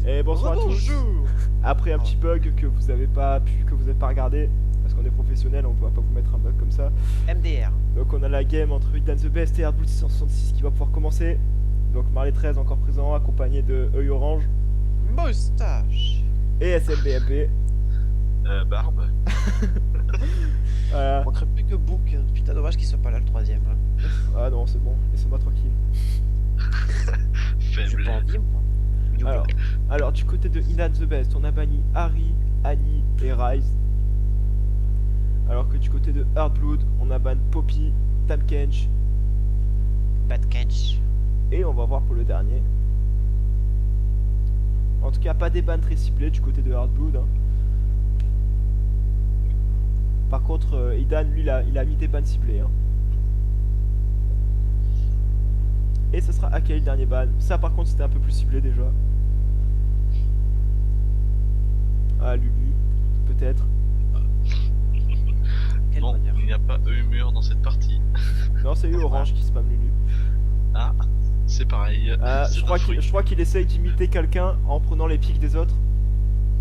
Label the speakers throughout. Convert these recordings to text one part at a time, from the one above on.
Speaker 1: Et bonsoir à tous.
Speaker 2: Bonjour.
Speaker 1: Après un petit bug que vous avez pas regardé, parce qu'on est professionnel, on va pas vous mettre un bug comme ça.
Speaker 2: MDR.
Speaker 1: Donc on a la game entre Hidden the Best et Hardwood 666 qui va pouvoir commencer. Donc Marley 13 encore présent, accompagné de Œil Orange
Speaker 2: Moustache.
Speaker 1: et SMBMP.
Speaker 3: Barbe.
Speaker 1: Voilà.
Speaker 2: Il manquerait plus que Book. Putain, dommage qu'il soit pas là le troisième. Hein.
Speaker 1: Ah non, c'est bon, laissez-moi tranquille.
Speaker 2: J'ai
Speaker 3: Faible.
Speaker 2: pas envie, moi.
Speaker 1: Alors, du côté de Hidden the Best, on a banni Harry, Annie et Rise. Alors que du côté de Hardblood, on a ban Poppy, Tamkench
Speaker 2: Bad catch.
Speaker 1: et on va voir pour le dernier. En tout cas, pas des bans très ciblés du côté de Hardblood. Hein. Par contre, Idan, lui, il a mis des bans ciblés. Hein. Et ce sera Akai le dernier ban. Ça, par contre, c'était un peu plus ciblé déjà. Ah, Lulu, peut-être.
Speaker 2: Quelle
Speaker 3: Bon,
Speaker 2: manière.
Speaker 3: il n'y a pas Humur dans cette partie.
Speaker 1: Non, c'est eu Orange qui spam Lulu.
Speaker 3: Ah, c'est pareil.
Speaker 1: Ah,
Speaker 3: C'est un fruit.
Speaker 1: je crois qu'il essaye d'imiter quelqu'un en prenant les pics des autres.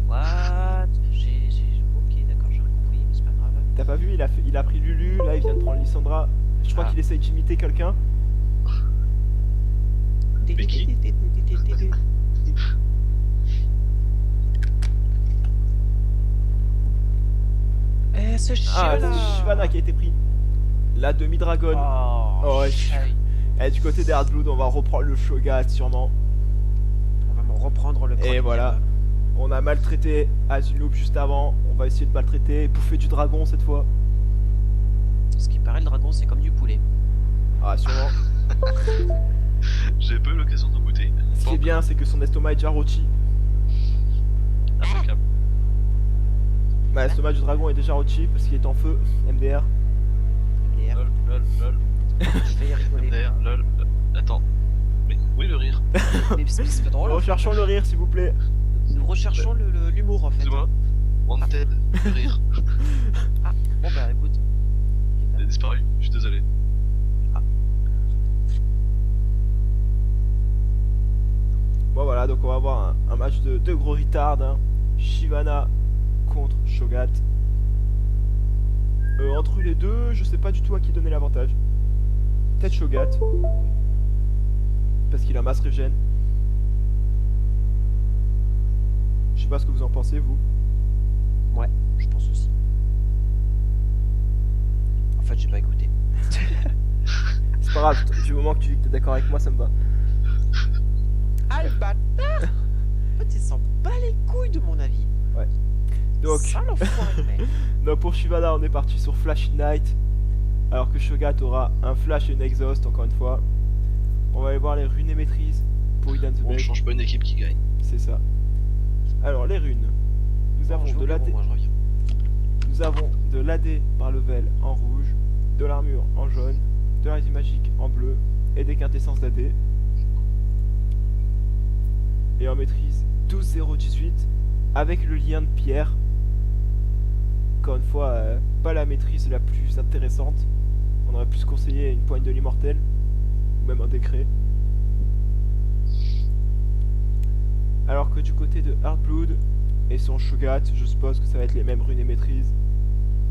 Speaker 2: What? Ok, d'accord, j'ai rien compris, mais c'est pas grave.
Speaker 1: T'as pas vu, il a pris Lulu, là il vient de prendre Lissandra. Je crois
Speaker 2: Ah.
Speaker 1: qu'il essaye d'imiter quelqu'un.
Speaker 3: Mais qui?
Speaker 2: Eh, ce
Speaker 1: Ah,
Speaker 2: chien là.
Speaker 1: c'est Shyvana qui a été pris. La demi-dragonne.
Speaker 2: Oh,
Speaker 1: Ouais.
Speaker 2: chai.
Speaker 1: Et du côté des Hardblood, on va reprendre le Shogat sûrement.
Speaker 2: On va me reprendre le
Speaker 1: Et
Speaker 2: premier.
Speaker 1: voilà. On a maltraité Azuloob juste avant. On va essayer de maltraiter, bouffer du dragon cette fois.
Speaker 2: Ce qui paraît, le dragon, c'est comme du poulet.
Speaker 1: Ah, sûrement.
Speaker 3: J'ai pas eu l'occasion de goûter.
Speaker 1: Ce qui est bien, c'est que son estomac est déjà rôti.
Speaker 3: Impeccable.
Speaker 1: Bah, l'estomac du dragon est déjà rôti parce qu'il est en feu. MDR.
Speaker 2: MDR.
Speaker 3: Lol, lol, lol.
Speaker 2: Fais rigoler.
Speaker 3: MDR, lol. Attends. Mais oui, le rire.
Speaker 2: Mais c'est pas drôle.
Speaker 1: Recherchons le rire, s'il vous plaît.
Speaker 2: Nous recherchons l'humour en fait.
Speaker 3: Excuse-moi. Wanted, le rire.
Speaker 2: Bon bah écoute.
Speaker 3: Il a disparu. Je suis désolé.
Speaker 1: Bon voilà, donc on va avoir un match de deux gros retards. Hein. Shyvana contre Shogat. Entre les deux, je sais pas du tout à qui donner l'avantage. Peut-être Shogat. Parce qu'il a masse régène. Je sais pas ce que vous en pensez, vous.
Speaker 2: Ouais, je pense aussi. En fait, j'ai pas écouté.
Speaker 1: C'est pas grave, du moment que tu dis que t'es d'accord avec moi, ça me va.
Speaker 2: Ah le bâtard. En fait, il s'en bat les couilles de mon avis.
Speaker 1: Donc,
Speaker 2: Ça l'enfoiré, mec.
Speaker 1: non, pour Shyvana, on est parti sur Flash Knight. Alors que Shogat aura un Flash et une Exhaust, encore une fois. On va aller voir les runes et maîtrises pour Hidden the
Speaker 3: On
Speaker 1: Best.
Speaker 3: change pas une équipe qui gagne.
Speaker 1: C'est ça. Alors, les runes. Nous avons
Speaker 2: Je vais
Speaker 1: de
Speaker 2: au
Speaker 1: l'AD.
Speaker 2: bureau, moi, je reviens.
Speaker 1: Nous avons de l'AD par level en rouge, de l'armure en jaune, de la résine magique en bleu et des quintessences d'AD. Et en maîtrise 12-0-18 avec le lien de pierre. Encore une fois, pas la maîtrise la plus intéressante. On aurait pu se conseiller une poigne de l'immortel ou même un décret. Alors que du côté de Hardblood et son Shogat, je suppose que ça va être les mêmes runes et maîtrises.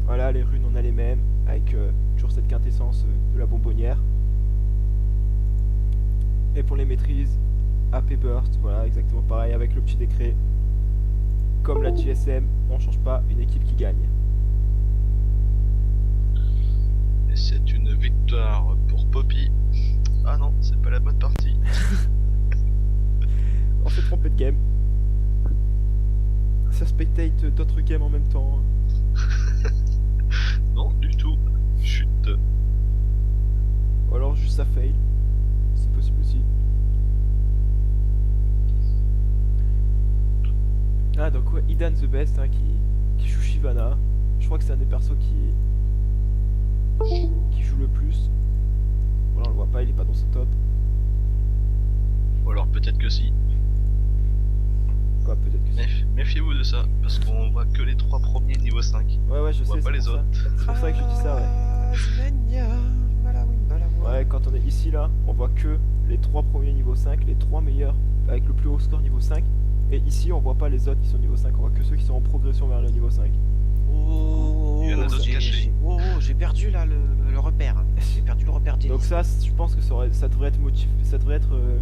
Speaker 1: Voilà, les runes on a les mêmes, avec toujours cette quintessence de la bonbonnière. Et pour les maîtrises, AP Burst, voilà, exactement pareil avec le petit décret. Comme la GSM, on change pas une équipe qui gagne.
Speaker 3: Et c'est une victoire pour Poppy. Ah non, c'est pas la bonne partie.
Speaker 1: On s'est trompé de game. Ça spectate d'autres games en même temps.
Speaker 3: Non, du tout. Chute.
Speaker 1: Ou alors juste ça fail. C'est possible aussi. Ah donc ouais, Hidden the Best hein, qui joue Shyvana. Je crois que c'est un des persos qui joue le plus. Voilà, on le voit pas, il est pas dans son top.
Speaker 3: Ou alors peut-être que si.
Speaker 1: Quoi, peut-être que si.
Speaker 3: Méfiez-vous de ça, parce qu'on voit que les 3 premiers niveau 5.
Speaker 1: Ouais, je
Speaker 3: On
Speaker 1: sais,
Speaker 3: voit
Speaker 1: c'est
Speaker 3: pas
Speaker 1: pour
Speaker 3: les
Speaker 1: ça.
Speaker 3: autres.
Speaker 1: C'est pour ça que je dis ça, ouais. Ouais, quand on est ici là, on voit que les 3 premiers niveau 5, les 3 meilleurs avec le plus haut score niveau 5. Et ici, on voit pas les autres qui sont niveau 5, on voit que ceux qui sont en progression vers le niveau 5.
Speaker 2: Oh,
Speaker 3: Il y en a d'autres cachés.
Speaker 2: j'ai perdu là le repère. J'ai perdu le repère
Speaker 1: Donc ça, je pense que ça devrait être,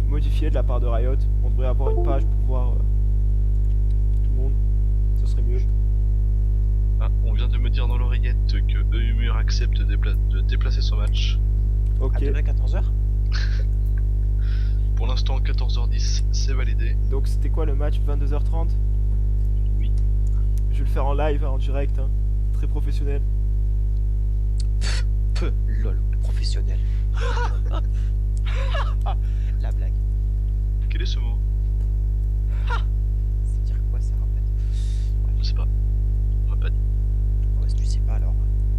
Speaker 1: modifié de la part de Riot. On devrait avoir une page pour voir tout le monde. Ce serait mieux.
Speaker 3: Ah, on vient de me dire dans l'oreillette que Eumur accepte de déplacer son match.
Speaker 1: Ok,
Speaker 2: À demain 14h.
Speaker 3: Pour l'instant, 14h10, c'est validé.
Speaker 1: donc c'était quoi le match? 22h30?
Speaker 3: Oui.
Speaker 1: Je vais le faire en live, hein, en direct. Hein. Très professionnel.
Speaker 2: Peu, lol, professionnel. La blague.
Speaker 3: Quel est ce mot?
Speaker 2: C'est dire quoi ça en fait?
Speaker 3: Je sais pas. On m'a pas dit.
Speaker 2: Ouais, si tu sais pas alors.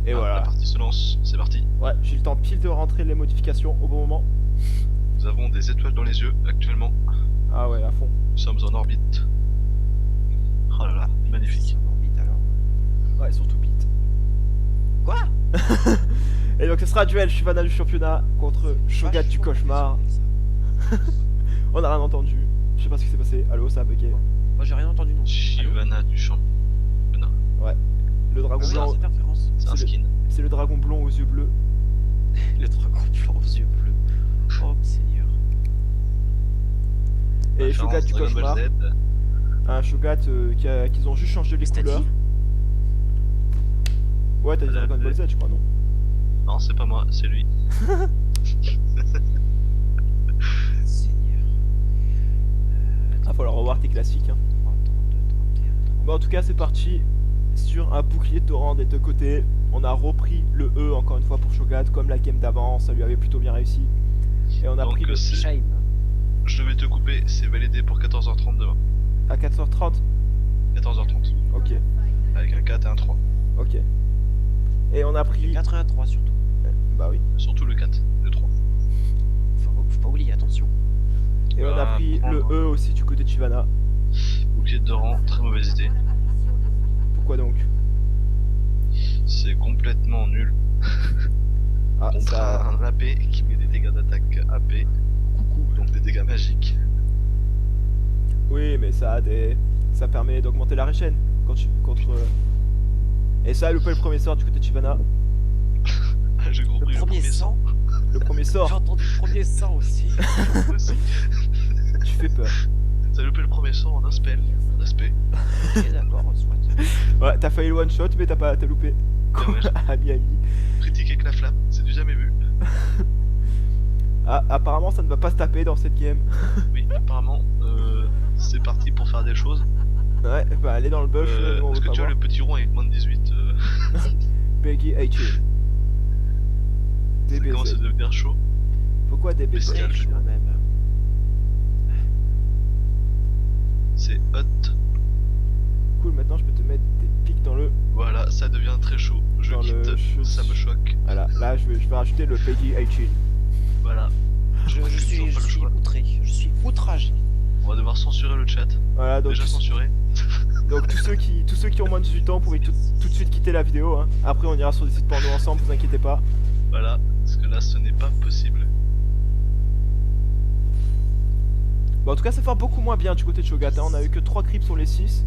Speaker 1: Et
Speaker 3: Ah,
Speaker 1: voilà.
Speaker 3: La partie se lance, c'est parti.
Speaker 1: Ouais, j'ai eu le temps pile de rentrer les modifications au bon moment.
Speaker 3: Nous avons des étoiles dans les yeux actuellement.
Speaker 1: Ah ouais, à fond.
Speaker 3: Nous sommes en orbite. Oh là là, magnifique.
Speaker 2: C'est en orbite alors.
Speaker 1: Ouais, surtout Pete.
Speaker 2: Quoi?
Speaker 1: Et donc ce sera un duel Shyvana du championnat contre Shogat du cauchemar. On a rien entendu. Je sais pas ce qui s'est passé. Allô, ça a bugué.
Speaker 2: Moi j'ai rien entendu non.
Speaker 3: Shyvana du champ.
Speaker 1: Le dragon
Speaker 2: C'est
Speaker 1: blanc,
Speaker 2: cette référence.
Speaker 3: C'est un
Speaker 1: C'est le-
Speaker 3: skin.
Speaker 1: c'est le dragon blond aux yeux bleus.
Speaker 2: Le dragon blanc aux yeux bleus. Oh seigneur.
Speaker 1: Et
Speaker 3: Référence
Speaker 1: Shogat du
Speaker 3: Dragon Ball
Speaker 1: cauchemar.
Speaker 3: Z.
Speaker 1: Un Shogat qu'ils ont juste changé les
Speaker 2: Qu'est-ce que t'as
Speaker 1: couleurs.
Speaker 2: dit?
Speaker 1: Ouais, t'as dit Dragon Ball Z, je crois, non?
Speaker 3: Non, c'est pas moi, c'est lui.
Speaker 2: Seigneur.
Speaker 1: Ah, faut alors revoir tes classiques. Hein.
Speaker 2: 32, 31.
Speaker 1: Bon, en tout cas, c'est parti sur un bouclier de torrent des deux côtés. On a repris le E encore une fois pour Shogat, comme la game d'avant, ça lui avait plutôt bien réussi. Et on a
Speaker 3: Donc,
Speaker 1: pris le
Speaker 3: c'est-
Speaker 2: Shame.
Speaker 3: Je vais te couper, c'est validé pour 14h30 demain.
Speaker 1: à 4h30.
Speaker 3: 14h30.
Speaker 1: Ok,
Speaker 3: Avec un 4 et un 3.
Speaker 1: ok. Et on a pris.
Speaker 2: 83 surtout.
Speaker 1: Bah oui.
Speaker 3: Surtout le 4, le 3.
Speaker 2: Faut pas oublier, attention.
Speaker 1: Et on a
Speaker 3: Ah,
Speaker 1: pris le
Speaker 3: prendre.
Speaker 1: E aussi du côté de Shyvana.
Speaker 3: Bouclier de rang, très mauvaise idée.
Speaker 1: Pourquoi donc?
Speaker 3: C'est complètement nul.
Speaker 1: Ah,
Speaker 3: Contre
Speaker 1: ça.
Speaker 3: un AP qui met des dégâts d'attaque AP. Coucou, donc des dégâts magiques.
Speaker 1: Oui, mais ça a des. Ça permet d'augmenter la réchaine contre. Et ça a loupé le premier sort du côté de Shyvana.
Speaker 3: J'ai compris
Speaker 2: Le premier sang.
Speaker 1: Le premier
Speaker 2: J'ai
Speaker 1: sort,
Speaker 2: entendu le premier sang aussi.
Speaker 3: aussi.
Speaker 1: tu fais peur.
Speaker 3: T'as loupé le premier sort en un spell. Un aspect.
Speaker 2: Ok, d'accord, soit.
Speaker 1: Ouais, t'as failli le one shot, mais t'as loupé.
Speaker 3: Dommage.
Speaker 1: À Miami.
Speaker 3: Critique avec la flamme, c'est du jamais vu.
Speaker 1: Ah, apparemment, ça ne va pas se taper dans cette game.
Speaker 3: Oui, apparemment, c'est parti pour faire des choses.
Speaker 1: Ouais, bah aller dans le bush, nous, on
Speaker 3: Est-ce
Speaker 1: veut
Speaker 3: que
Speaker 1: pas
Speaker 3: tu vois
Speaker 1: voir.
Speaker 3: le petit rond avec moins de 18
Speaker 1: Peggy 18.
Speaker 3: Ça commence à
Speaker 1: DBZ.
Speaker 3: devenir chaud.
Speaker 1: Pourquoi DBZ?
Speaker 3: Bestial.
Speaker 2: C'est chaud même.
Speaker 3: C'est hot.
Speaker 1: Cool, maintenant je peux te mettre des pics dans le.
Speaker 3: Voilà, ça devient très chaud. Je
Speaker 1: Dans le
Speaker 3: quitte,
Speaker 1: cheveu.
Speaker 3: ça me choque.
Speaker 1: Voilà, là je vais rajouter le Peggy 18.
Speaker 3: Voilà.
Speaker 2: Je
Speaker 3: Ils ont
Speaker 2: suis
Speaker 3: pas le choix.
Speaker 2: outré. Je suis outragé.
Speaker 3: On va devoir censurer le chat.
Speaker 1: Voilà, donc,
Speaker 3: Déjà censuré.
Speaker 1: donc tous ceux qui ont moins de 18 ans pourraient tout de suite quitter la vidéo. Hein. Après, on ira sur des sites porno ensemble, vous inquiétez pas.
Speaker 3: Voilà, parce que là ce n'est pas possible.
Speaker 1: Bon, en tout cas, ça fait beaucoup moins bien du côté de Shogat. Hein. On a eu que 3 creeps sur les 6.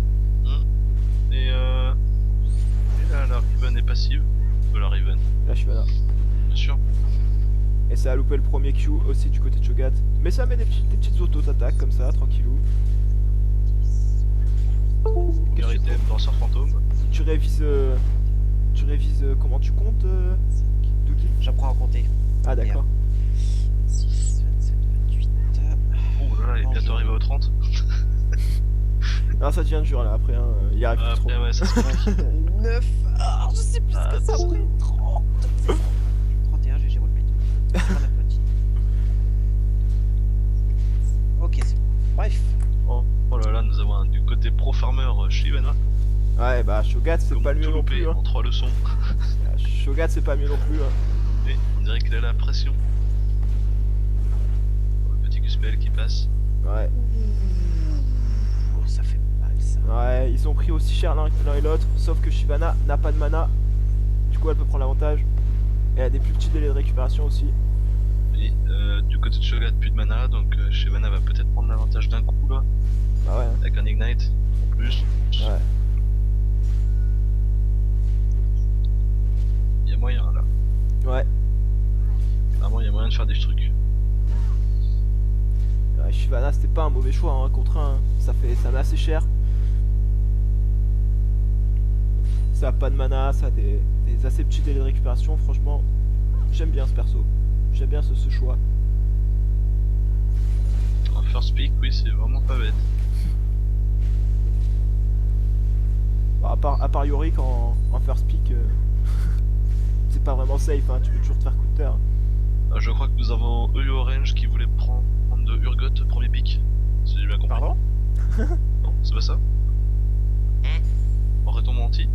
Speaker 3: Et là la Riven est passive. La Riven,
Speaker 1: Là, je suis là.
Speaker 3: bien sûr.
Speaker 1: Et ça a loupé le premier Q aussi du côté de Shogat. Mais ça met des petites auto-attaques comme ça, tranquillou. Qu'est-ce que tu
Speaker 3: Vérité, danseur fantôme.
Speaker 1: Tu révises. Comment tu comptes, Douki?
Speaker 2: J'apprends à compter.
Speaker 1: Ah, d'accord.
Speaker 2: 6, 27, 28.
Speaker 3: Oh là là, il est bientôt arrivé au 30.
Speaker 1: Ah, ça devient dur là après, hein. Il y arrive plus trop.
Speaker 3: Après, ouais, ça se passe.
Speaker 2: 9. Ah, je sais plus ce que ça après. 30. 31, GG Rollmate. C'est pas la moitié. Ok, c'est bon. Bref.
Speaker 3: Oh là là, nous avons du côté pro farmer Shyvana.
Speaker 1: Ouais, bah Shogat c'est pas mieux non plus. Hein.
Speaker 3: En 3 leçons.
Speaker 1: Shogat c'est pas mieux non plus. Hein.
Speaker 3: Et on dirait qu'il a la pression. Le petit Cuspel qui passe.
Speaker 1: Ouais.
Speaker 2: Oh, ça fait mal ça.
Speaker 1: Ouais, ils ont pris aussi cher l'un et l'autre. Sauf que Shyvana n'a pas de mana. Du coup, elle peut prendre l'avantage. Et elle a des plus petits délais de récupération aussi.
Speaker 3: Et du côté de Shogat, plus de mana, donc Shyvana va peut-être prendre l'avantage d'un coup là.
Speaker 1: Bah ouais.
Speaker 3: avec un Ignite en plus.
Speaker 1: Ouais.
Speaker 3: Il y a moyen là.
Speaker 1: Ouais.
Speaker 3: Clairement, il y a moyen de faire des trucs.
Speaker 1: Shyvana c'était pas un mauvais choix hein, contre 1. Ça met assez cher. Ça a pas de mana, ça a des assez petits délais de récupération. Franchement, j'aime bien ce perso. J'aime bien ce choix.
Speaker 3: En first pick, oui, c'est vraiment pas bête.
Speaker 1: Bon, à part Yorick en first pick, c'est pas vraiment safe, hein, tu peux toujours te faire counter.
Speaker 3: Je crois que nous avons EU Orange qui voulait prendre de Urgot premier pick. Si j'ai bien compris.
Speaker 2: Pardon?
Speaker 3: Non, c'est pas ça? Aurait-on menti?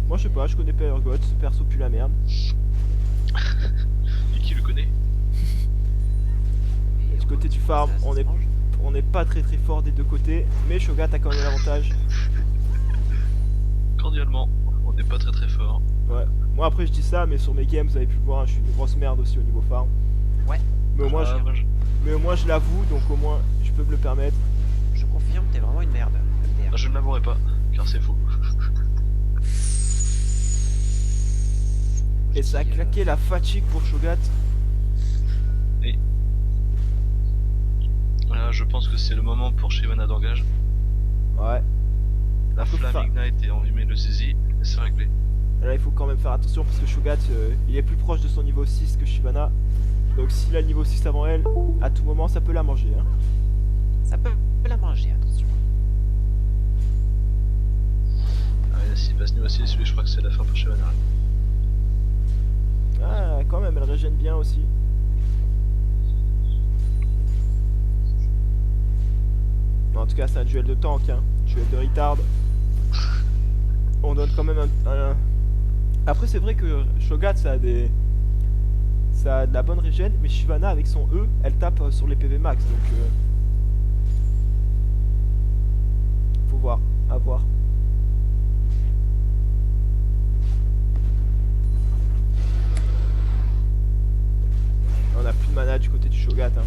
Speaker 1: Moi je sais pas, je connais pas Urgot, ce perso pue la merde.
Speaker 3: Et qui le connaît?
Speaker 1: Du côté du farm, on est pas très fort des deux côtés, mais Shogat a quand même l'avantage.
Speaker 3: Cordialement, on n'est pas très fort.
Speaker 1: Ouais. Moi après je dis ça, mais sur mes games vous avez pu le voir, hein, je suis une grosse merde aussi au niveau farm.
Speaker 2: Ouais.
Speaker 1: Mais au moins, je l'avoue, donc au moins je peux me le permettre.
Speaker 2: Je confirme, t'es vraiment une merde. MDR.
Speaker 3: Je ne l'avouerai pas, car c'est faux.
Speaker 1: Et ça a claqué la fatigue pour Shogat.
Speaker 3: Voilà, je pense que c'est le moment pour Shyvana d'engage.
Speaker 1: Ouais.
Speaker 3: La flamme Ignite et enlumer le Zizi, et c'est réglé.
Speaker 1: Là il faut quand même faire attention parce que Shogat il est plus proche de son niveau 6 que Shyvana. Donc s'il a le niveau 6 avant elle, à tout moment ça peut la manger. Hein.
Speaker 2: Ça peut la manger, attention.
Speaker 3: Ah, et s'il passe niveau 6, lui je crois que c'est la fin pour Shyvana.
Speaker 1: Ah quand même, elle régène bien aussi. En tout cas c'est un duel de tank, hein. Duel de retard. On donne quand même un... Après c'est vrai que Shogat ça a de la bonne régène, mais Shyvana avec son E, elle tape sur les PV max, donc faut voir, à voir. On a plus de mana du côté du Shogat, hein.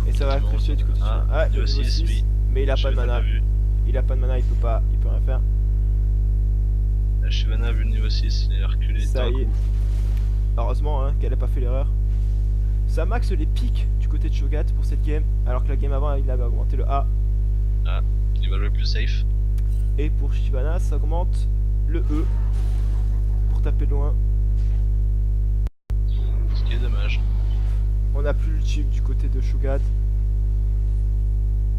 Speaker 1: Et ça va cracher du côté du Shogat. Ah, niveau 6, oui. Mais il a pas de mana. Il a pas de mana, il peut rien faire.
Speaker 3: Shyvana a vu le niveau 6, il est reculé.
Speaker 1: Ça y est. Heureusement hein, qu'elle a pas fait l'erreur. Ça max les pics du côté de Shogat pour cette game, alors que la game avant il avait augmenté le A.
Speaker 3: Ah, il va jouer plus safe.
Speaker 1: Et pour Shyvana ça augmente le E pour taper loin.
Speaker 3: Ce qui est dommage.
Speaker 1: On a plus l'ultime du côté de Shogat.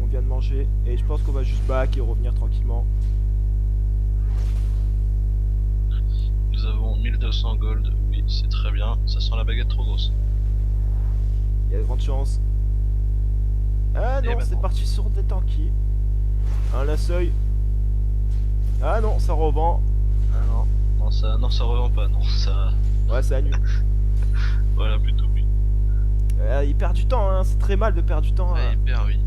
Speaker 1: On vient de manger et je pense qu'on va juste back et revenir tranquillement.
Speaker 3: Nous avons 1200 gold, oui c'est très bien, ça sent la baguette trop grosse.
Speaker 1: Il y a de grandes chances. Ah non, c'est parti sur des tanky. Un linceul. Ah non, ça revend.
Speaker 3: Ah non, ça revend pas, non, ça...
Speaker 1: Ouais, ça annule.
Speaker 3: Voilà, plutôt oui.
Speaker 1: Il perd du temps, hein. C'est très mal de perdre du temps.
Speaker 3: Ouais,
Speaker 1: Hein.
Speaker 3: il perd, oui.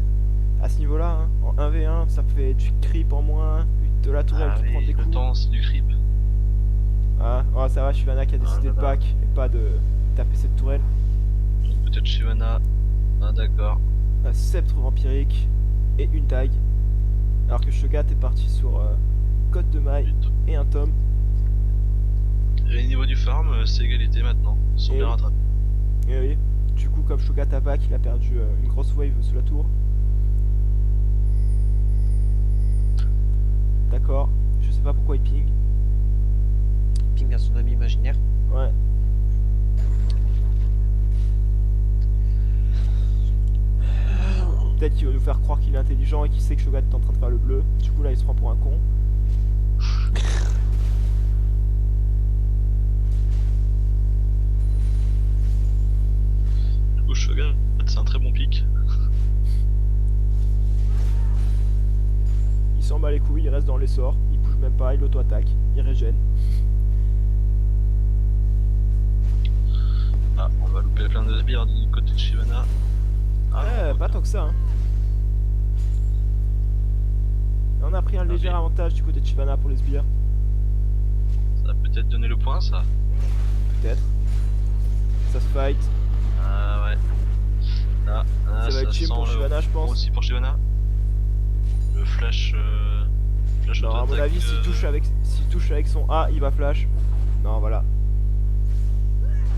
Speaker 1: À ce niveau-là, hein. En 1v1, ça fait du creep en moins, de la tourelle qui prend des coups.
Speaker 3: Le temps, c'est du creep.
Speaker 1: Ah, oh, ça va, Shyvana qui a décidé de back et pas de taper cette tourelle.
Speaker 3: Peut-être Shyvana. Ah d'accord.
Speaker 1: Un sceptre vampirique et une dague. Alors que Shogat est parti sur côte de maille et un tome.
Speaker 3: Et au niveau du farm, c'est égalité maintenant. Ils sont bien rattrapés.
Speaker 1: Et oui, du coup comme Shogat a back, il a perdu une grosse wave sous la tour. D'accord, je sais pas pourquoi il ping.
Speaker 2: Ping à son ami imaginaire.
Speaker 1: Ouais. Peut-être qu'il va nous faire croire qu'il est intelligent et qu'il sait que Shogat est en train de faire le bleu. Du coup là il se prend pour un con.
Speaker 3: Du coup Shogat, c'est un très bon pick.
Speaker 1: Il s'en bat les couilles, il reste dans les sorts, il bouge même pas, il auto-attaque, il régène.
Speaker 3: Ah, on va louper plein de sbires du côté de Shyvana. Ah,
Speaker 1: Pas tant que ça. Hein. On a pris un léger avantage du côté de Shyvana pour les sbires.
Speaker 3: Ça va peut-être donner le point, ça.
Speaker 1: Peut-être. Ça se fight.
Speaker 3: Ah ouais.
Speaker 1: Ça va Red
Speaker 3: Ça
Speaker 1: team
Speaker 3: sent
Speaker 1: pour Shyvana, je
Speaker 3: bon
Speaker 1: pense.
Speaker 3: aussi pour Shyvana. Le flash. Flash
Speaker 1: Non, à mon
Speaker 3: auto-attaque,
Speaker 1: avis, s'il touche avec son A, il va flash. Non, voilà.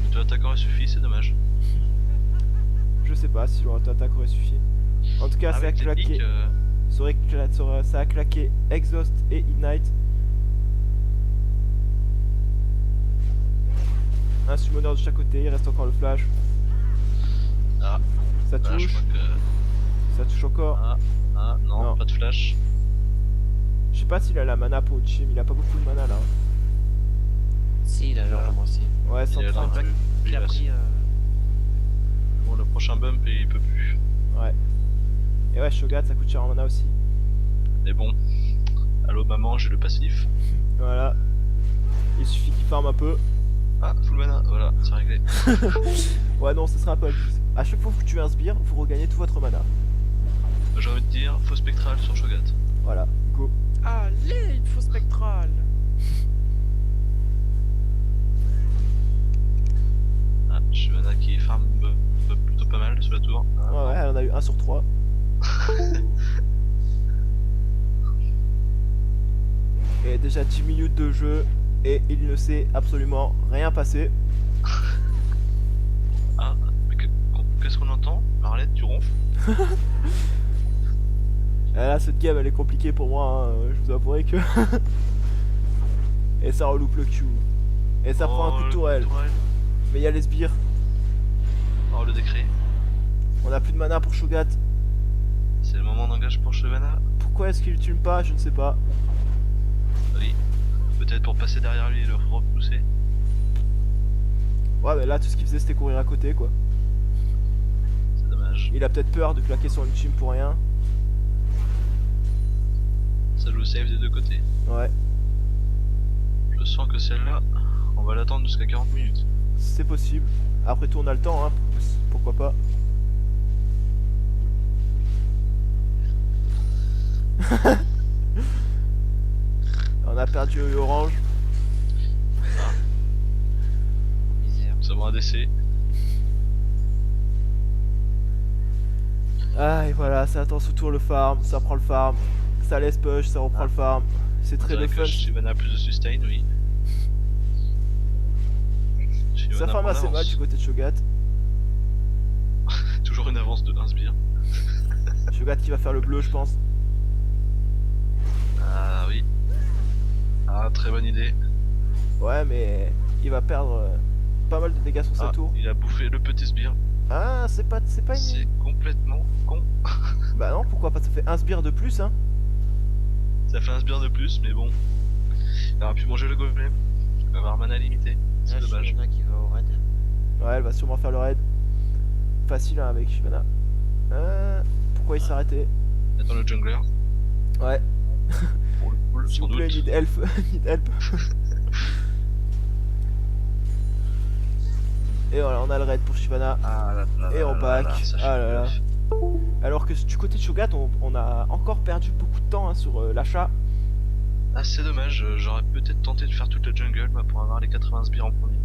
Speaker 3: Auto-attaque aurait suffi, c'est dommage.
Speaker 1: Je sais pas si l'auto-attaque aurait suffi. En tout cas, ça a
Speaker 3: Avec les
Speaker 1: claqué.
Speaker 3: pics,
Speaker 1: Ça a claqué Exhaust et Ignite. Un summoner de chaque côté, il reste encore le flash.
Speaker 3: Ah,
Speaker 1: Ça
Speaker 3: voilà, je
Speaker 1: touche,
Speaker 3: crois que.
Speaker 1: ça touche encore.
Speaker 3: Non,
Speaker 1: Non.
Speaker 3: pas de flash.
Speaker 1: Je sais pas s'il a la mana pour Ultime, il a pas beaucoup de mana là.
Speaker 2: Si, il a largement aussi.
Speaker 1: Ouais,
Speaker 3: Il a
Speaker 1: 130.
Speaker 3: l'air plus-
Speaker 2: Il a
Speaker 3: plus
Speaker 2: pris.
Speaker 3: Bon, le prochain bump, il peut plus.
Speaker 1: Ouais. Et ouais, Shogat, ça coûte cher en mana aussi.
Speaker 3: Mais bon. Allô maman, j'ai le passif.
Speaker 1: Voilà. Il suffit qu'il farm un peu.
Speaker 3: Ah, full mana, voilà, c'est réglé.
Speaker 1: Ouais, non, ce sera un peu abusé. À chaque fois que vous tuez un sbire, vous regagnez tout votre mana.
Speaker 3: J'ai envie de dire, faux spectral sur Shogat.
Speaker 1: Voilà, go.
Speaker 2: Allez, une fausse spectrale.
Speaker 3: Ah, Shyvana qui farm plutôt pas mal sur la tour. Ah,
Speaker 1: Ouais, ouais, elle en a eu 1 sur 3. Et déjà 10 minutes de jeu et il ne s'est absolument rien passé.
Speaker 3: Ah, mais qu'est-ce qu'on entend Marlette, tu ronfles?
Speaker 1: Ah, là, cette game elle est compliquée pour moi, hein. Je vous avouerai que. Et ça reloupe le Q. Et ça prend un coup de
Speaker 3: le
Speaker 1: tourelle. Mais il y a les sbires.
Speaker 3: Oh, le décret.
Speaker 1: On a plus de mana pour Shogat.
Speaker 3: C'est le moment d'engage pour Shyvana.
Speaker 1: Pourquoi est-ce qu'il ne tue pas? Je ne sais pas.
Speaker 3: Oui. Peut-être pour passer derrière lui et le repousser.
Speaker 1: Ouais, mais là, tout ce qu'il faisait c'était courir à côté quoi.
Speaker 3: C'est dommage.
Speaker 1: Il a peut-être peur de claquer son ultime pour rien.
Speaker 3: Ça joue safe des deux côtés.
Speaker 1: Ouais,
Speaker 3: Je sens que celle-là, on va l'attendre jusqu'à 40 minutes.
Speaker 1: c'est possible. Après tout, on a le temps, hein. Pourquoi pas. On a perdu Orange.
Speaker 2: Misère.
Speaker 3: Nous avons un décès.
Speaker 1: Ah, et voilà, ça attend ce tour le farm, ça prend le farm, ça laisse push, ça reprend le farm. C'est très
Speaker 3: C'est
Speaker 1: le
Speaker 3: vrai que
Speaker 1: fun.
Speaker 3: Shyvana a plus de sustain, oui.
Speaker 1: Ça
Speaker 3: Shyvana
Speaker 1: farm
Speaker 3: prend
Speaker 1: assez mal
Speaker 3: l'avance.
Speaker 1: du côté de Shogat.
Speaker 3: Toujours une avance de 1 sbire.
Speaker 1: Shogat qui va faire le bleu, je pense.
Speaker 3: Ah oui. Ah, très bonne idée.
Speaker 1: Ouais, mais il va perdre pas mal de dégâts sur sa
Speaker 3: Ah,
Speaker 1: tour.
Speaker 3: il a bouffé le petit sbire.
Speaker 1: Ah, c'est pas une.
Speaker 3: C'est complètement con.
Speaker 1: Bah non, pourquoi pas, ça fait un sbire de plus, hein.
Speaker 3: Ça fait un sbire de plus, mais bon. Il aurait pu manger le golem. Il va avoir mana limité. C'est dommage.
Speaker 2: Shyvana qui va au raid.
Speaker 1: Ouais, elle va sûrement faire le raid. Facile hein, avec Shyvana. Pourquoi il s'est arrêté?
Speaker 3: Attends le jungler.
Speaker 1: Ouais,
Speaker 3: Pour le pull,
Speaker 1: s'il
Speaker 3: sans
Speaker 1: vous plaît,
Speaker 3: doute.
Speaker 1: need help. Need help. Et voilà, on a le raid pour Shyvana.
Speaker 3: Ah là là
Speaker 1: Et
Speaker 3: là
Speaker 1: on
Speaker 3: là
Speaker 1: back.
Speaker 3: là, ça fait
Speaker 1: Ah là là.
Speaker 3: bluff.
Speaker 1: Alors que du côté de Shogat, on a encore perdu beaucoup de temps hein, sur l'achat.
Speaker 3: Ah, c'est dommage. J'aurais peut-être tenté de faire toute la jungle pour avoir les 80 sbires en premier.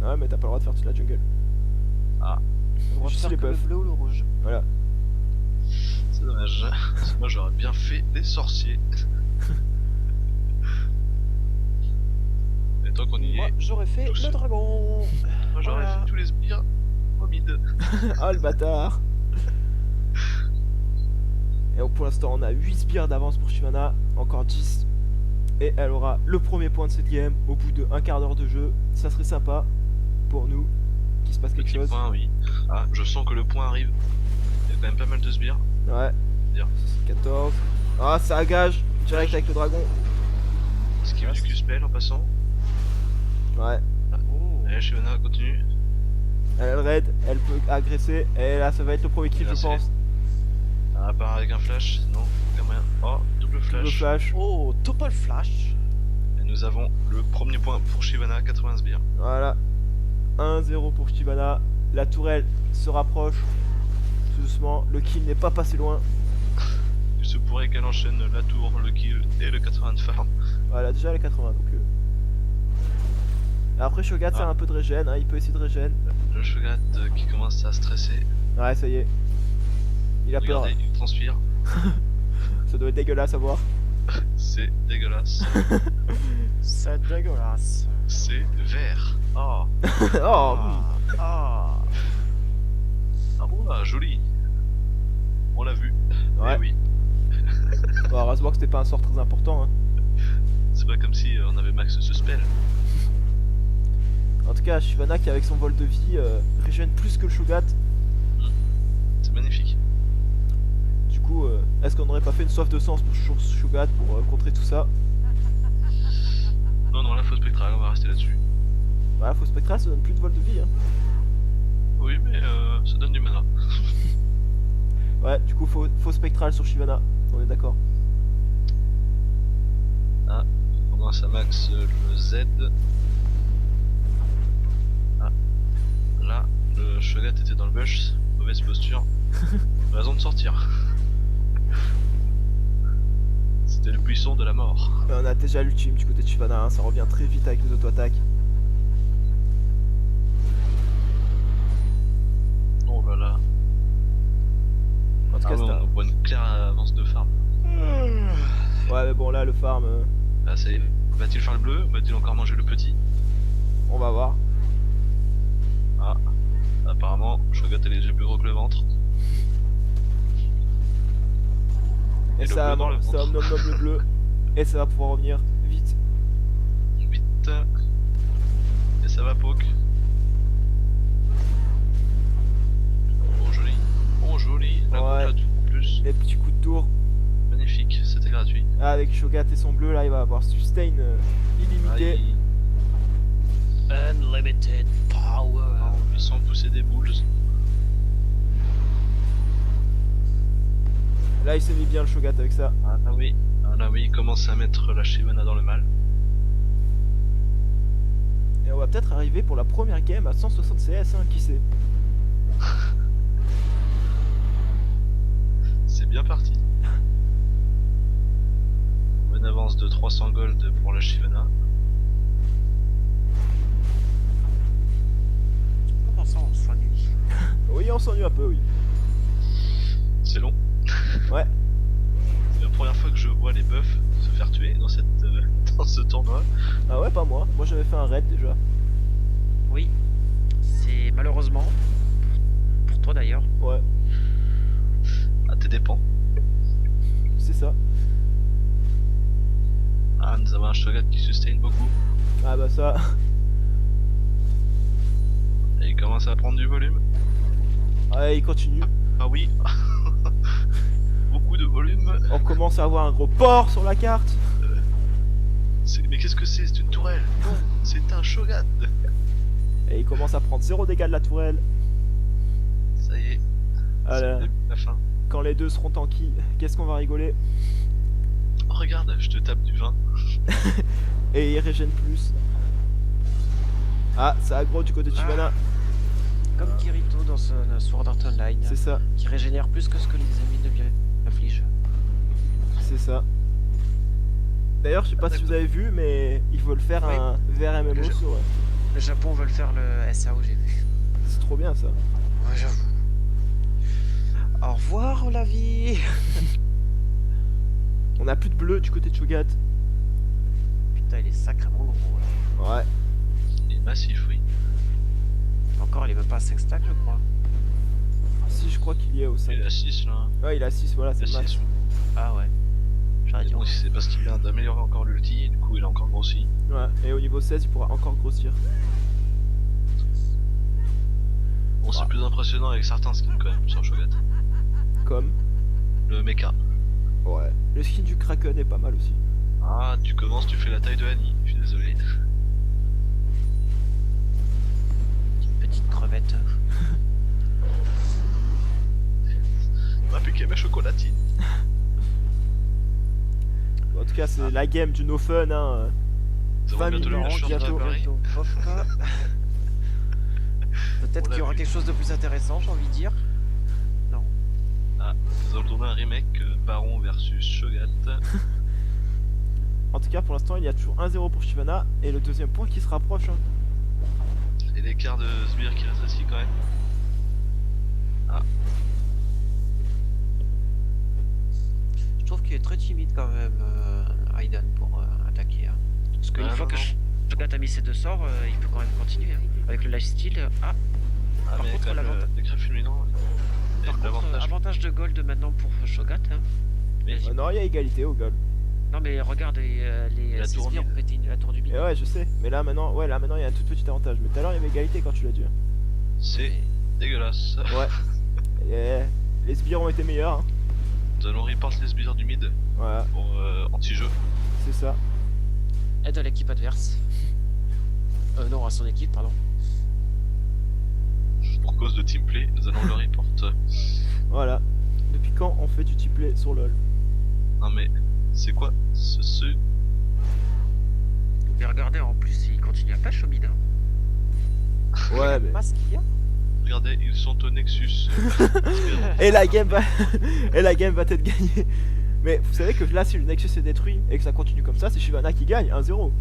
Speaker 1: Ouais, mais t'as pas le droit de faire toute la jungle.
Speaker 3: Ah.
Speaker 2: On va
Speaker 1: Juste
Speaker 2: faire
Speaker 1: les
Speaker 2: que le
Speaker 1: buffs.
Speaker 2: bleu ou le rouge.
Speaker 1: Voilà.
Speaker 3: C'est dommage. Parce que moi j'aurais bien fait des sorciers. Et tant qu'on y
Speaker 2: Moi,
Speaker 3: est,
Speaker 2: j'aurais fait
Speaker 3: Tous.
Speaker 2: le dragon.
Speaker 3: moi j'aurais
Speaker 2: voilà.
Speaker 3: fait tous les sbires au mid.
Speaker 1: Ah le bâtard. Et donc, pour l'instant, on a 8 sbires d'avance pour Shyvana. Encore 10. Et elle aura le premier point de cette game au bout de un quart d'heure de jeu. Ça serait sympa pour nous qu'il se passe quelque
Speaker 3: Petit
Speaker 1: chose.
Speaker 3: point, oui. Ah, je sens que le point arrive. Il y a quand même pas mal de sbires.
Speaker 1: Ouais.
Speaker 3: Dire.
Speaker 1: 14. Ah, ça agage direct avec le dragon.
Speaker 3: Esquive du Q-spell en passant.
Speaker 1: Ouais.
Speaker 2: Oh.
Speaker 3: Allez, Shyvana, continue.
Speaker 1: Elle a le raid, elle peut agresser. Et là, ça va être le premier kill,
Speaker 3: Là,
Speaker 1: je
Speaker 3: c'est-
Speaker 1: pense.
Speaker 3: Ah, à part avec un flash, non, aucun moyen. Oh, double
Speaker 1: Le
Speaker 3: flash.
Speaker 1: flash.
Speaker 2: Oh, Topol Flash.
Speaker 3: Et nous avons le premier point pour Shyvana, 80 sbires.
Speaker 1: Voilà. 1-0 pour Shyvana. La tourelle se rapproche. Tout doucement. Le kill n'est pas passé loin.
Speaker 3: Il se pourrait qu'elle enchaîne la tour, le kill et le 80 de farm.
Speaker 1: Voilà, déjà les 80. Donc, Après, Shogat, ça a
Speaker 3: Ah.
Speaker 1: un peu de régène. Hein, il peut essayer de régène.
Speaker 3: Le Shogat qui commence à stresser.
Speaker 1: Ouais, ça y est. Il a peur.
Speaker 3: Regardez, il transpire.
Speaker 1: Ça doit être dégueulasse à voir.
Speaker 3: C'est dégueulasse.
Speaker 2: C'est dégueulasse.
Speaker 3: C'est vert. Oh,
Speaker 1: Oh
Speaker 2: Ah.
Speaker 3: ah ouais, joli. On l'a vu.
Speaker 1: Ouais.
Speaker 3: Eh oui.
Speaker 1: Bon, heureusement que c'était pas un sort très important. Hein.
Speaker 3: C'est pas comme si on avait max ce spell.
Speaker 1: En tout cas, Shyvana qui avec son vol de vie régène plus que le Shogat.
Speaker 3: C'est magnifique.
Speaker 1: Du coup, est-ce qu'on n'aurait pas fait une soif de sens pour Shogat pour contrer tout ça?
Speaker 3: Non, non, la fausse spectrale, on va rester là-dessus.
Speaker 1: Voilà, faux spectral, ça donne plus de vol de vie. Hein.
Speaker 3: Oui, mais ça donne du mana.
Speaker 1: Ouais, du coup, faux spectral sur Shyvana. On est d'accord.
Speaker 3: Ah, on commence à max le Z. Ah, là, le Shogat était dans le bush, mauvaise posture. Raison de sortir. C'était le buisson de la mort.
Speaker 1: On a déjà l'ultime du côté de Shyvana, hein, ça revient très vite avec les auto-attaques.
Speaker 3: Oh là là.
Speaker 1: En tout
Speaker 3: Ah
Speaker 1: cas,
Speaker 3: ouais,
Speaker 1: c'est
Speaker 3: on voit une claire avance de farm.
Speaker 1: Ouais, mais bon, là, le farm,
Speaker 3: Ah, ça y est. Va-t-il faire le bleu ou va-t-il encore manger le petit?
Speaker 1: on va voir.
Speaker 3: Ah, apparemment, Shogat est les yeux plus gros que le ventre.
Speaker 1: Et
Speaker 3: le
Speaker 1: ça
Speaker 3: bleu dans le ventre.
Speaker 1: nom le bleu. Et ça va pouvoir revenir vite.
Speaker 3: Vite. Et ça va poke. Oh joli. Oh joli. La
Speaker 1: Ouais.
Speaker 3: gauche en plus.
Speaker 1: Les petits coups de tour.
Speaker 3: Magnifique, c'était gratuit.
Speaker 1: Ah, avec Shogat et son bleu, là, il va avoir sustain illimité.
Speaker 3: Aïe.
Speaker 2: Unlimited power.
Speaker 3: Oh, ils sont poussés des boules.
Speaker 1: Là, il s'est mis bien le Shogat avec ça.
Speaker 3: Ah là oui. Ah là oui, il commence à mettre la Shyvana dans le mal.
Speaker 1: Et on va peut-être arriver pour la première game à 160 CS, hein, qui sait.
Speaker 3: C'est bien parti. Bonne avance de 300 gold pour la Shyvana.
Speaker 2: Comment ça, on s'ennuie?
Speaker 1: Oui, on s'ennuie un peu, oui.
Speaker 3: C'est long.
Speaker 1: Ouais.
Speaker 3: C'est la première fois que je vois les buffs se faire tuer dans dans ce tournoi.
Speaker 1: Ah ouais, pas moi. Moi, j'avais fait un raid déjà.
Speaker 2: Oui. C'est malheureusement, pour toi d'ailleurs,
Speaker 1: Ouais,
Speaker 3: À tes dépens.
Speaker 1: c'est ça.
Speaker 3: Ah, nous avons un Shogat qui sustain beaucoup.
Speaker 1: Ah bah ça.
Speaker 3: Et il commence à prendre du volume.
Speaker 1: Ouais, il continue.
Speaker 3: Ah oui. Beaucoup de volume.
Speaker 1: On commence à avoir un gros port sur la carte.
Speaker 3: Mais qu'est-ce que c'est? C'est une tourelle. Non, c'est un Shogat.
Speaker 1: Et il commence à prendre 0 dégâts de la tourelle.
Speaker 3: Ça y est.
Speaker 1: Ah
Speaker 3: C'est
Speaker 1: là,
Speaker 3: le début de la fin.
Speaker 1: quand les deux seront tanky, qu'est-ce qu'on va rigoler.
Speaker 3: Oh, regarde, je te tape du vin.
Speaker 1: Et il régène plus. Ah, ça aggro du côté de Shyvana.
Speaker 2: comme Kirito dans Sword Art Online,
Speaker 1: C'est ça,
Speaker 2: qui régénère plus que ce que les ennemis ne lui infligent.
Speaker 1: c'est ça. D'ailleurs, je sais pas si vous avez vu, mais ils veulent faire
Speaker 2: Oui.
Speaker 1: un VRMMO
Speaker 2: Le jeu.
Speaker 1: sur.
Speaker 2: Le Japon veulent faire le SAO, j'ai vu.
Speaker 1: C'est trop bien ça.
Speaker 2: Ouais, j'avoue. Au revoir la vie.
Speaker 1: On a plus de bleu du côté de Shogat.
Speaker 2: Putain, il est sacrément gros là.
Speaker 1: Ouais.
Speaker 3: Il est massif, oui.
Speaker 2: Encore, il est même pas à 5 stacks, je crois.
Speaker 1: Si, je crois qu'il y est au 5.
Speaker 3: Il est à 6 là.
Speaker 1: Ouais, il a 6, voilà, c'est
Speaker 3: Il
Speaker 1: le
Speaker 3: est à
Speaker 1: max.
Speaker 3: 6.
Speaker 2: Ah ouais. J'aurais
Speaker 3: Et
Speaker 2: dit.
Speaker 3: donc c'est parce qu'il vient d'améliorer encore l'ulti, du coup il a encore grossi.
Speaker 1: Ouais, et au niveau 16, il pourra encore grossir.
Speaker 3: Bon, c'est plus impressionnant avec certains skins quand même sur Shogat.
Speaker 1: Comme.
Speaker 3: Le mecha.
Speaker 1: Ouais. Le skin du Kraken est pas mal aussi.
Speaker 3: Ah, tu commences, tu fais la taille de Annie, je suis désolé.
Speaker 2: Une petite crevette.
Speaker 3: On a piqué mes chocolatines.
Speaker 1: Bon, en tout cas, c'est la game du no fun, hein.
Speaker 3: Ça
Speaker 1: 20
Speaker 3: va bientôt le
Speaker 1: minutes,
Speaker 3: match
Speaker 1: bientôt.
Speaker 3: préparé.
Speaker 2: Pof. Peut-être
Speaker 3: On
Speaker 2: qu'il y
Speaker 3: l'a
Speaker 2: aura
Speaker 3: vu.
Speaker 2: quelque chose de plus intéressant, j'ai envie de dire. Non.
Speaker 3: Ah, nous allons tourner un remake Baron versus Shogat.
Speaker 1: En tout cas, pour l'instant, il y a toujours 1-0 pour Shyvana. Et le deuxième point qui se rapproche. Hein.
Speaker 3: Et l'écart de Sbire qui reste assis quand même. Ah.
Speaker 2: très timide quand même, Aiden, pour attaquer. Hein. Parce qu'une fois que Shogat a mis ses 2 sorts, il peut quand même continuer. Hein. Avec le lifesteal.
Speaker 3: Ah,
Speaker 2: par
Speaker 3: mais
Speaker 2: contre,
Speaker 3: quand même, le décret fulminant.
Speaker 2: Par contre, avantage de gold maintenant pour Shogat. Hein.
Speaker 3: Mais
Speaker 1: non, il y a égalité au goal.
Speaker 2: Non, mais regarde, les
Speaker 3: La tour
Speaker 2: sbires ont pété la tour du
Speaker 1: Et
Speaker 2: mid.
Speaker 1: ouais, je sais. Mais là maintenant, il y a un tout petit avantage. Mais tout à l'heure, il y avait égalité quand tu l'as dit.
Speaker 3: c'est dégueulasse.
Speaker 1: Ouais. Et les sbires ont été meilleurs. Hein.
Speaker 3: Nous allons report les sbires du mid
Speaker 1: Voilà,
Speaker 3: pour anti-jeu.
Speaker 1: c'est ça.
Speaker 2: Aide à l'équipe adverse. Non, à son équipe, pardon.
Speaker 3: Pour cause de teamplay, nous allons le report.
Speaker 1: Voilà. Depuis quand on fait du teamplay sur LoL?
Speaker 3: Non mais, c'est quoi ce...
Speaker 2: Et regardez, en plus, il continue à push au mid. Hein.
Speaker 1: Ouais, mais.
Speaker 2: Masque qu'il y a.
Speaker 3: Regardez, ils sont au Nexus.
Speaker 1: Et la game va être gagnée. Mais vous savez que là, si le Nexus est détruit et que ça continue comme ça, c'est Shyvana qui gagne 1-0.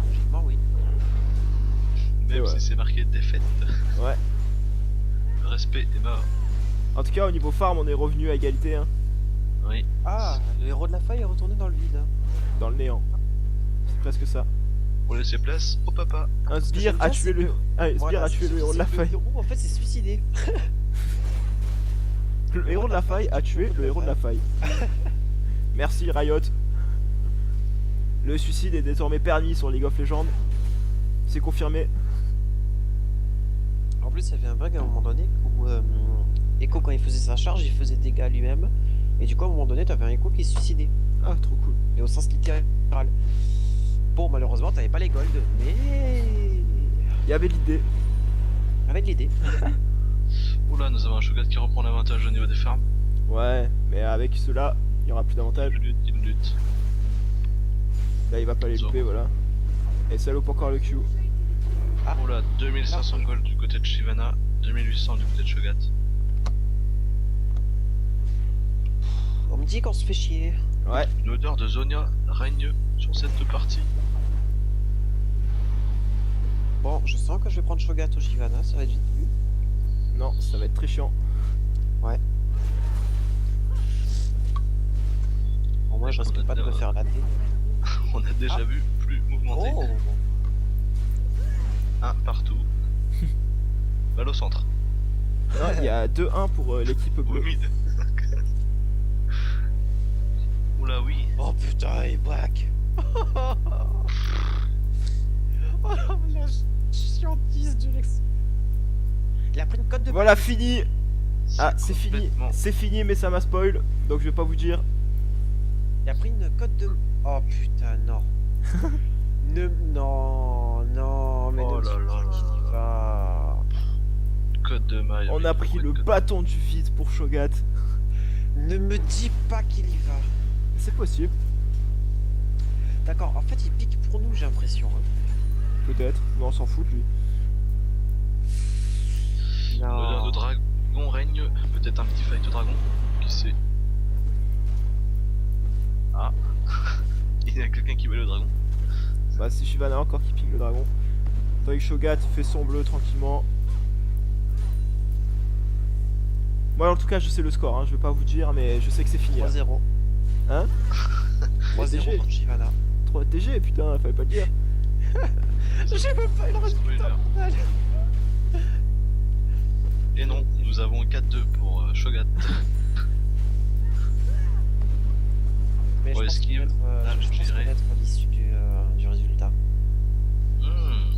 Speaker 2: Logiquement, oui.
Speaker 3: Même
Speaker 1: Ouais.
Speaker 3: si c'est marqué défaite.
Speaker 1: Ouais.
Speaker 3: Le respect est mort.
Speaker 1: En tout cas, au niveau farm, on est revenu à égalité, hein,
Speaker 3: Oui.
Speaker 2: Ah, le héros de la faille est retourné dans le vide. Hein.
Speaker 1: dans le néant. C'est presque ça.
Speaker 3: Pour laisser place au papa.
Speaker 1: Un
Speaker 2: Ce que
Speaker 1: sbire
Speaker 2: j'aime
Speaker 1: a
Speaker 2: bien,
Speaker 1: tué
Speaker 2: c'est
Speaker 1: le.
Speaker 2: que-
Speaker 1: Un sbire
Speaker 2: Voilà,
Speaker 1: a tué
Speaker 2: c'est
Speaker 1: le héros de la
Speaker 2: le
Speaker 1: faille.
Speaker 2: héros, en fait, c'est suicidé.
Speaker 1: Le héros de la faille a tué le héros de la faille. Merci Riot. Le suicide est désormais permis sur League of Legends. C'est confirmé.
Speaker 2: En plus, il y avait un bug à un moment donné où Echo, quand il faisait sa charge, il faisait des dégâts à lui-même. Et du coup, à un moment donné, t'avais un Echo qui se suicidait.
Speaker 1: Ah, trop cool.
Speaker 2: Et au sens littéral. Bon, malheureusement, t'avais pas les golds, mais.
Speaker 1: Il y avait l'idée.
Speaker 2: Avec l'idée.
Speaker 3: Oula, nous avons un Shogat qui reprend l'avantage au niveau des farms.
Speaker 1: Ouais, mais avec cela, il y aura plus d'avantage.
Speaker 3: Il lutte.
Speaker 1: Là, il va pas les louper, voilà. Et ça loupe encore le Q.
Speaker 3: Oula, 2500 gold du côté de Shyvana, 2800 du côté de Shogat.
Speaker 2: On me dit qu'on se fait chier.
Speaker 1: Ouais.
Speaker 3: Une odeur de Zonia règne sur cette partie.
Speaker 2: Bon, je sens que je vais prendre Shogat au Shyvana, ça va être vite vu.
Speaker 1: Non, ça va être très chiant.
Speaker 2: Au moins, je risque pas de me faire latter.
Speaker 3: On a déjà vu plus mouvementé.
Speaker 2: Oh.
Speaker 3: Un partout. Balle au centre.
Speaker 1: Non, il y a 2-1 pour l'équipe
Speaker 3: Au
Speaker 1: bleue.
Speaker 3: mid. Oula, oui.
Speaker 2: Oh putain, il back. Oh la chiantise du Lex. Il a pris une cote de.
Speaker 1: Voilà, fini. Ah, c'est fini.
Speaker 3: complètement-
Speaker 1: C'est fini, mais ça m'a spoil. Donc je vais pas vous dire.
Speaker 2: Il a pris une cote de. Oh putain, non. Non, mais
Speaker 3: Oh
Speaker 2: ne dis
Speaker 3: là
Speaker 2: pas
Speaker 3: là
Speaker 2: qu'il y
Speaker 3: là.
Speaker 2: va.
Speaker 3: Code de maille.
Speaker 1: On a pris le bâton du vide pour Shogat.
Speaker 2: Ne me dis pas qu'il y va.
Speaker 1: C'est possible,
Speaker 2: D'accord, en fait, il pique pour nous, j'ai l'impression. Hein.
Speaker 1: peut-être. Mais on s'en fout de lui.
Speaker 3: L'odeur de dragon règne. Peut-être un petit fight de dragon. Qui sait. Ah. Il y a quelqu'un qui met le dragon.
Speaker 1: Bah, c'est Shyvana encore qui pique le dragon. Tandis que Shogat fait son bleu tranquillement. Moi, en tout cas, je sais le score. Hein. Je vais pas vous dire, mais je sais que c'est fini. Là.
Speaker 2: 3-0.
Speaker 1: Hein
Speaker 2: 3-0
Speaker 1: TG.
Speaker 2: pour Shyvana.
Speaker 1: 3 TG, putain, fallait pas le dire.
Speaker 2: J'ai même pas eu le
Speaker 3: Spoiler. Et non, nous avons 4-2 pour Shogat.
Speaker 2: Mais
Speaker 3: Pour
Speaker 2: je pense
Speaker 3: esquive, là, je dirais.
Speaker 2: connaître l'issue du résultat.
Speaker 3: Hmm.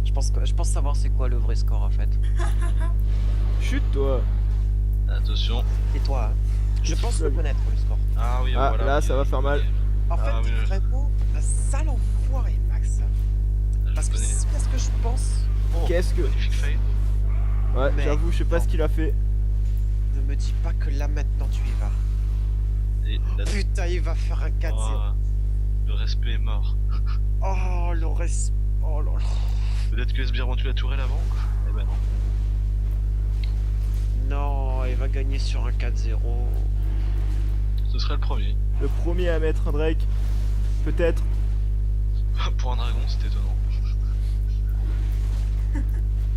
Speaker 2: Je pense savoir c'est quoi le vrai score en fait.
Speaker 1: Chut, toi.
Speaker 3: Attention.
Speaker 2: Et toi, hein je pense le connaître le score.
Speaker 3: Ah oui,
Speaker 1: Ah,
Speaker 3: voilà.
Speaker 1: là,
Speaker 3: oui,
Speaker 1: ça va faire mal.
Speaker 2: En fait,
Speaker 3: Ah, oui, oui.
Speaker 2: vraiment, un sale enfoiré, Max. Parce
Speaker 3: Je
Speaker 2: que
Speaker 3: connais.
Speaker 2: c'est bien ce que je pense.
Speaker 3: Oh,
Speaker 1: Qu'est-ce que.
Speaker 3: magnifique fail.
Speaker 1: Ouais,
Speaker 2: Mais-
Speaker 1: j'avoue, je sais pas
Speaker 2: non.
Speaker 1: ce qu'il a fait.
Speaker 2: Ne me dis pas que là maintenant tu y vas.
Speaker 3: Et la...
Speaker 2: Putain, il va faire un 4-0.
Speaker 3: Oh, le respect est mort.
Speaker 2: Oh, le reste. Oh là là.
Speaker 3: Peut-être que Sbire vont tuer la tourelle avant. Eh ben non.
Speaker 2: Non, il va gagner sur un 4-0.
Speaker 3: Ce serait le premier.
Speaker 1: Le premier à mettre un Drake. Peut-être.
Speaker 3: Pour un dragon, c'est étonnant.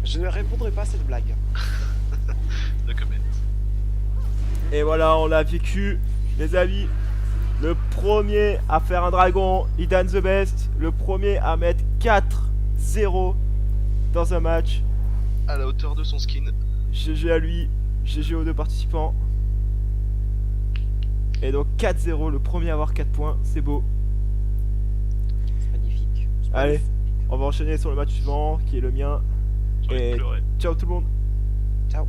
Speaker 2: Je ne répondrai pas à cette blague.
Speaker 3: De comment.
Speaker 1: Et voilà, on l'a vécu, les amis. Le premier à faire un dragon, Idan the Best. Le premier à mettre 4-0 dans un match.
Speaker 3: À la hauteur de son skin.
Speaker 1: GG à lui, GG aux deux participants. Et donc 4-0, le premier à avoir 4 points, c'est beau.
Speaker 4: C'est magnifique. C'est
Speaker 1: Allez,
Speaker 4: magnifique.
Speaker 1: on va enchaîner sur le match suivant, qui est le mien.
Speaker 3: J'ai envie de
Speaker 1: Et
Speaker 3: pleurer.
Speaker 1: ciao tout le monde.
Speaker 4: Ciao.